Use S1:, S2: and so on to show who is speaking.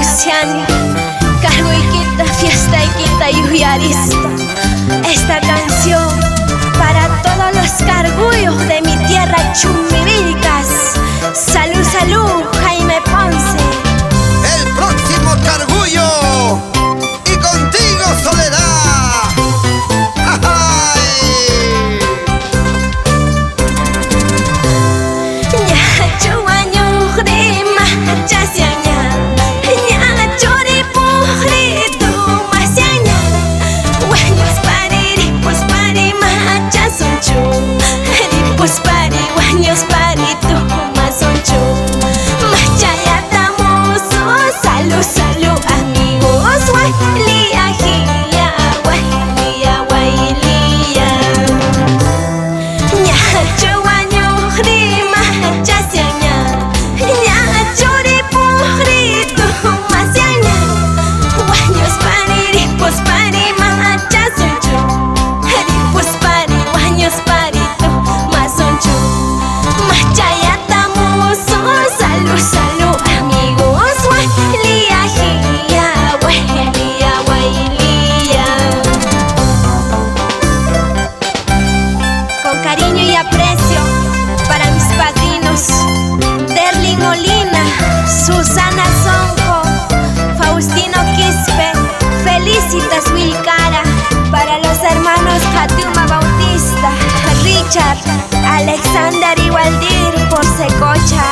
S1: Luciani, cargo y quita, fiesta y quita y huyarista. Esta canción para todos los cargullos de mi tierra Chumbivilcas. Salud, salud, Jaime Ponce.
S2: El próximo cargullo y contigo Soledad. ¡Ay!
S1: Ya chuaño de machasiaña, ya chori pujritu masiaña. Guaños pari, pues pari machasonchu, pues pari, guaños pari tu masonchu. Machayatamos, salud, salud amigos, guaylia, jia, guaylia, guaylia. Ya chuaño de machasiaña, ya chori pujritu masiaña. Guaños pari, pues pari machasonchu, pues pari, guaños pari tu masonchu. Machayatamos, salud, salud amigos, guaylia, jia, guaylia, guaylia. Con cariño y aprecio para mis padrinos Derlin Molina, Susana Sonjo, Faustino Quispe, Felicitas Wilcara. Para los hermanos Fatuma Bautista, Richard, Alexander y Waldir por Secocha.